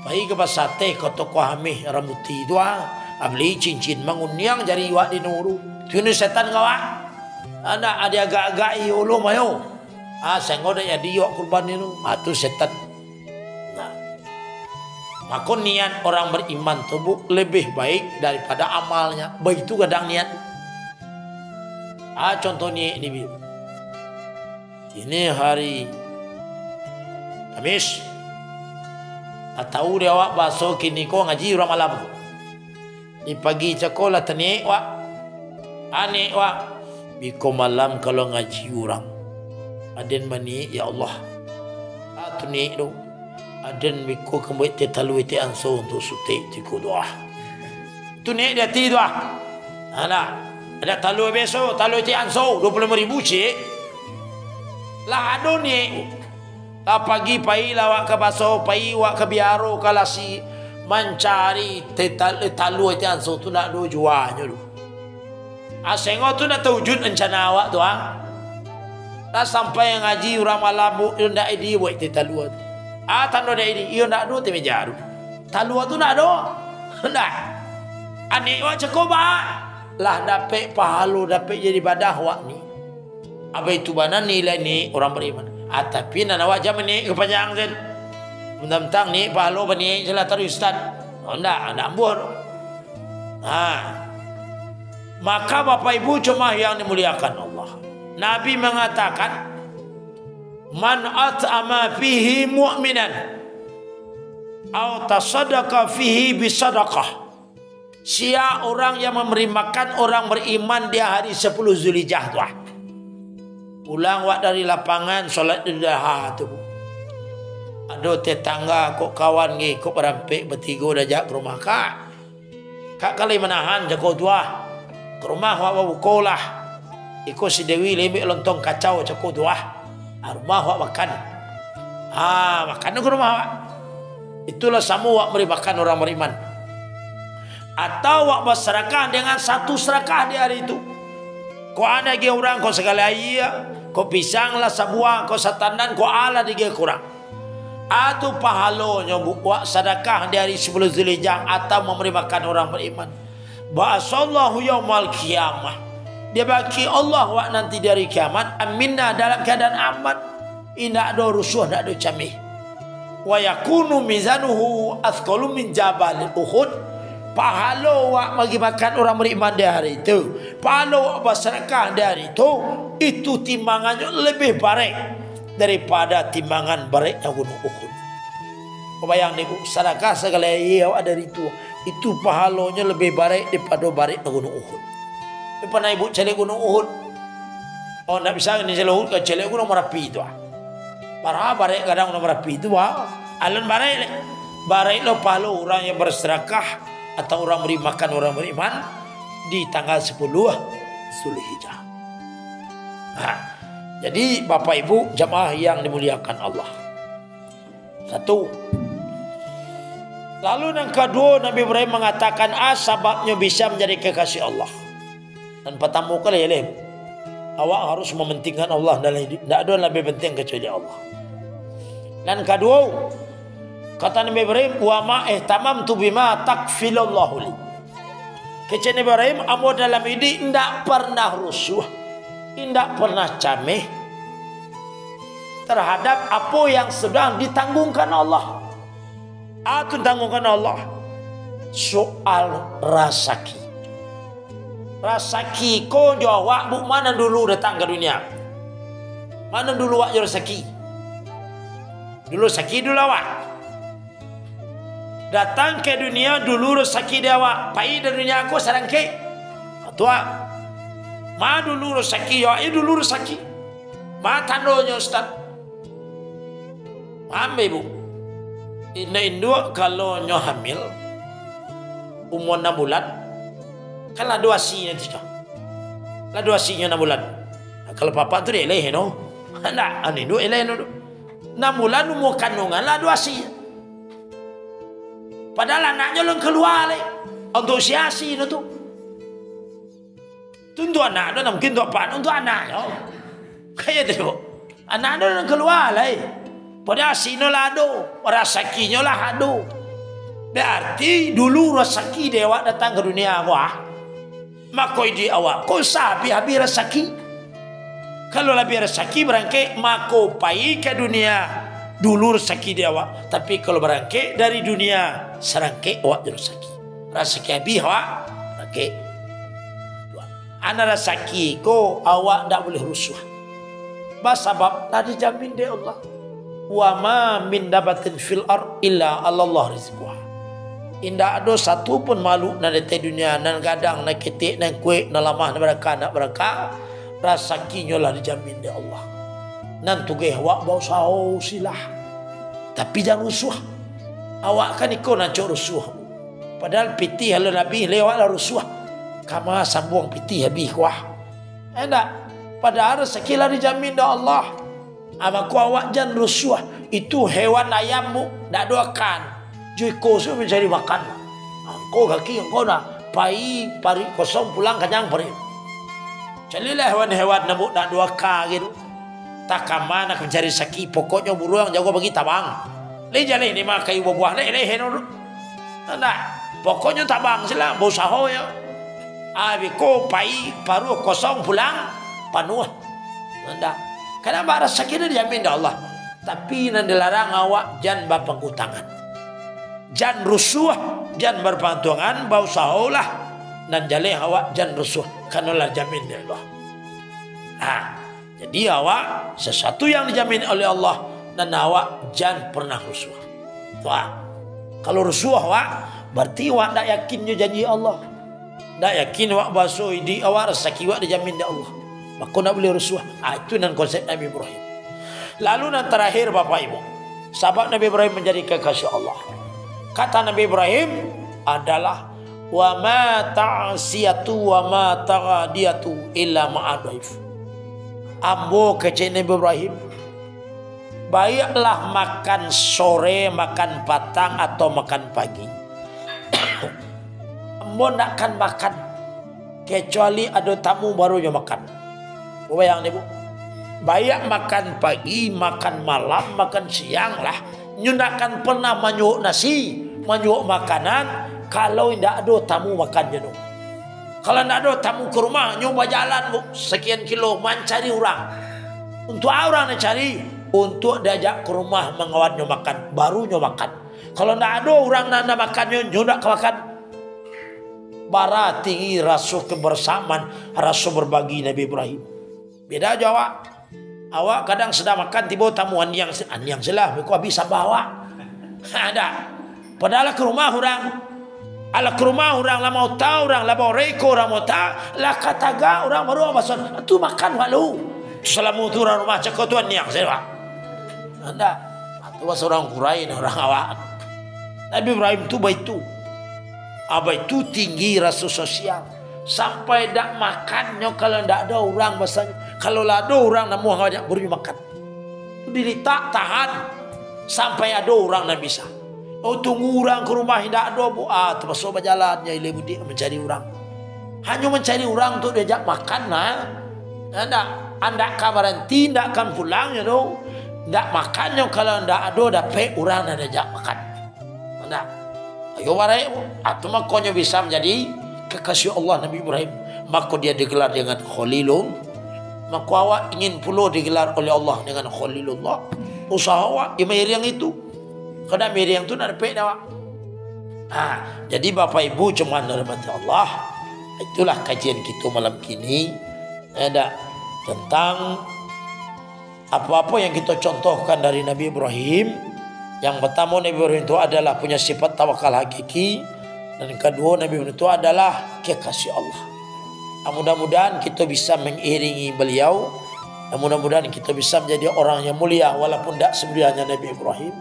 S1: baik ke sate koto kuahmi rambuti doa, abli cincin manguniang jari wak di nuru. Tuhan setan kawan, anda ada agak-agak iolo mayo, sengoda ya dia kurban itu, tu setan. Maka niat orang beriman tubuh lebih baik daripada amalnya. Begitu kadang niat. Contohnya ini. Ini hari Kamis. Tahu dia awak baso kini ko ngaji orang malam. Di pagi sekolah tani wak. Ane wak. Biko malam kalau ngaji orang. Aden mani ya Allah. Tuni tu. Aden biko kembali tetalu ite anso untuk sutik tiku doa. Tu ni dia ti doa. Ada talu beso, talu ite anso 25,000 cik. Lah ado ni. Lah pagi pai lawak ke baso, pai wak ke biaro kalasi mencari talu ite anso tu nak do juanya tu. Asengo tu nak terwujud rencana awak tu Lah sampai ngaji orang malam bu ndak idi buat ite talu tu. Tanda dia ini, ia nak do teme jaru. Talua tu nak do, nak. Anik wak cukup lah dapat pahala dapat jadi badah wak ni. Apa itu mana nilai ni orang beriman. Tapi nak awak jam ni kepanjang kan. Mentang-mentang ni pahala bani jelas terus ustaz. Nak ambur. Maka Bapak Ibu cuma yang dimuliakan Allah. Nabi mengatakan man at'ama fihi mu'minan atau tasaddaqa fihi bisadaqah. Siapa orang yang memberi makan orang beriman di hari 10 Zulhijjah tu. Pulang wak dari lapangan solat duha tu. Ada tetangga kok kawan ngi kok berampik bertiga dajak ke rumah kak kali menahan jago tua ke rumah wak bukolah. Iko si Dewi lebih lontong kacau jago tua. Rumah wak makan. Makan ke rumah wak. Itulah sama wak beri makan orang beriman. Atau wak berserakah dengan satu serakah di hari itu. Kau ada lagi orang kau segala iya, kau pisang lah sebuah, kau satanan kau ala di kurang. Atau pahalonya wak sedekah di hari 10 Zulhijjah atau memberi makan orang beriman. Ba'asallahu yaumal qiyamah. Dia bagi Allah wak nanti dari kiamat aminah dalam keadaan aman. Tidak ada rusuh, tidak ada camih. Wa yakunu mizanuhu athqalu min jabal Uhud. Pahala wak bagi makan orang beriman di hari itu, pahala wak bersedekah di hari itu timbangannya lebih baik daripada timbangan baiknya gunung Uhud. Bayang ni sedekah segala ia dari itu pahalanya lebih baik daripada baiknya gunung Uhud. Pernah ibu celek gunung Uhud. Nak bisa ni celek Uhud ke celek gunung Merapi tu. Para barek kadang gunung Merapi tu alun barek barek lo pahala orang yang bersedekah atau orang beri makan orang beriman di tanggal 10 Zulhijjah. Jadi Bapak Ibu jamaah yang dimuliakan Allah. Satu. Lalu yang kedua Nabi Ibrahim mengatakan sebabnya bisa menjadi kekasih Allah. Dan pertama kali awak harus mementingkan Allah dalam hidup. Tidak ada yang lebih penting kecuali Allah. Dan kedua, Kata Nabi Ibrahim, wa ma ihtamamtu bima takfilallahu li. Kece Nabi Ibrahim, amo dalam ini tidak pernah rusuh, tidak pernah cameh terhadap apa yang sedang ditanggungkan Allah. Aku tanggungkan Allah. Soal rasaki. Rasaki kau jawab bu mana dulu datang ke dunia? Mana dulu wak rezeki? Dulu rezeki dulu awak. Datang ke dunia dulu rezeki dia awak. Pai dari dunia aku sarang ke. Tua. Ma dulu rezeki ya, dulu rezeki. Ma tandonya Ustaz. Ambil ibu. Ini induk kalau nyo hamil umur 6 bulan kan lah dua asinya tu lah dua asinya 6 bulan. Nah, kalau papa tu dia eleh no. Hendak ani induk eleh no. 6 bulan umur kandungan lah dua asi. Padahal anaknya belum keluar le. Untuk si asi no tu. Tentu anak tu mungkin tu apa untuk anaknya. Kayak tu. Anak tu belum keluar le. Pada asino lah ado, rasakinya lah ado. Berarti dulu rasaki dia awak datang ke dunia awak. Makoi di awak, kau sabi habis rasaki. Kalau lebih rasaki berangke, mako pai ke dunia. Dulu rasaki dia awak. Tapi kalau berangke dari dunia, serangke awak jadi rasaki. Rasaki habis awak, berangke. Anak rasaki ko awak tak boleh rusuh. Sebab tak dijamin dia Allah. Wa ma min dabatin fil ard illa Allah rizquha. Indah ada satu pun makhluk na di dunia nan gadang na ketik na kuek na lamah na beraka rasakinya lah dijamin di Allah. Nan tugeh awak bau sahau silah. Tapi jangan rusuh. Awak kan ikut nak cok rusuh. Padahal piti halu Nabi lewat lah rusuh. Kama sambung piti habis kuah. Endak. Padahal rezeki lah dijamin di Allah. Amaku awak jangan rusuh. Itu hewan ayammu tak doakan. Juiko su mencari makan. Kau kaki kau dah pai pari kosong pulang kenyang pari. Carilah hewan-hewan namu tak doakan gitu. Tak kama nak mencari saki pokoknya buruang jago bagi tabang. Le jale ni makai buah-buah le heno. Nah, pokoknya tabang sila bau saho ya. Abi ko pai paru kosong pulang panuh. Ndak. Kenapa rezeki ini dijamin oleh Allah? Tapi nan dilarang awak jangan berpangkutangan. Jangan rusuh, jangan berpantungan, bau sahulah. Dan jalih awak jangan rusuh. Karena jamin dari Allah. Nah, jadi awak sesuatu yang dijamin oleh Allah. Dan awak jangan pernah rusuh. Wah, kalau rusuh awak, berarti awak tak yakinnya janji Allah. Tak yakin awak basuh di awak rezeki awak dijamin dari Allah. Maka nak boleh rusuh. Itu nan konsep Nabi Ibrahim. Lalu nan terakhir Bapak Ibu. Sahabat Nabi Ibrahim menjadi kekasih Allah. Kata Nabi Ibrahim adalah wa ma ta'siyatu wa ma taghadiyatu illa ma'adaif. Ambo kece Nabi Ibrahim. Baiklah makan sore, makan petang atau makan pagi. Ambo nak akan makan kecuali ada tamu barunya makan. Bayang ni bu, banyak makan pagi, makan malam, makan siang lah. Nyu akan pernah manyuk nasi, manyuk makanan kalau tidak ada tamu makan jenuh. Kalau tidak ada tamu ke rumah, nyu berjalan bu sekian kilo mencari orang. Untuk orang nak cari, untuk diajak ke rumah mengawannya makan, barunya makan. Kalau tidak ada orang nak makan, nyu nak makan. Bara tinggi rasa kebersamaan, rasa berbagi Nabi Ibrahim. Beda aja awak kadang sedang makan tiba tamu yang selah aku bisa bawa ada padahal ke rumah orang ala ke rumah orang lah mau tahu orang lah mau reko orang mau tahu lah kataga orang baru masan tu makan walu selamu tu orang rumah cakap tuan yang selah ada tu seorang Qurain orang awak Nabi Ibrahim tu itu tinggi rasa sosial sampai tak makannya kalau tak ada orang bahasanya. Kalau ada orang namu ngajak baru makan. Diri tak tahan sampai ada orang nak bisa. Oh tunggu orang ke rumah tidak ada bu. Termasuk berjalannya ile budi mencari orang. Hanya mencari orang untuk diajak makan lah. Anda kabaran tidak akan pulang ya do. Tak makannya kalau tidak ada dapat orang nak diajak makan. Nah, ayo warai atau makonya bisa menjadi kekasih Allah Nabi Ibrahim. Maka dia digelar dengan Khalilun. Maka awak ingin pula digelar oleh Allah dengan Khalilullah. Usaha awak di yang itu. Karena yang itu nak dapat awak. Jadi Bapak Ibu cuma rahmati Allah. Itulah kajian kita malam kini. Ada tentang apa-apa yang kita contohkan dari Nabi Ibrahim. Yang pertama, Nabi Ibrahim itu adalah punya sifat tawakal hakiki. Dan yang kedua, Nabi Ibrahim itu adalah kekasih Allah. Mudah-mudahan kita bisa mengiringi beliau. Mudah-mudahan kita bisa menjadi orang yang mulia walaupun tidak semulianya Nabi Ibrahim.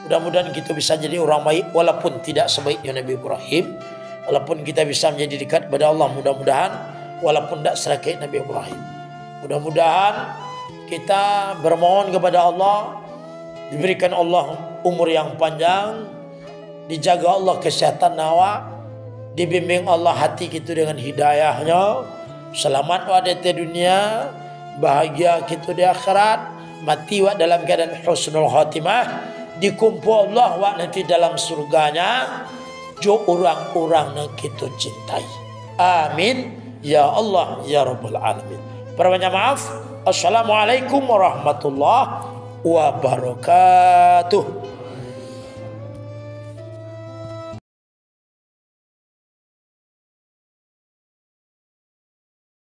S1: Mudah-mudahan kita bisa jadi orang baik walaupun tidak sebaiknya Nabi Ibrahim. Walaupun kita bisa menjadi dekat kepada Allah, mudah-mudahan walaupun tidak serakat Nabi Ibrahim. Mudah-mudahan kita bermohon kepada Allah, diberikan Allah umur yang panjang, dijaga Allah kesehatan awak, dibimbing Allah hati kita dengan hidayahnya, selamat wa di dunia, bahagia kita di akhirat, mati wa dalam keadaan husnul khatimah, dikumpul Allah wa nanti dalam surganya jo orang-orang yang kita cintai. Amin ya Allah ya Rabbal Alamin. Perbanyak maaf. Assalamualaikum warahmatullahi wabarakatuh.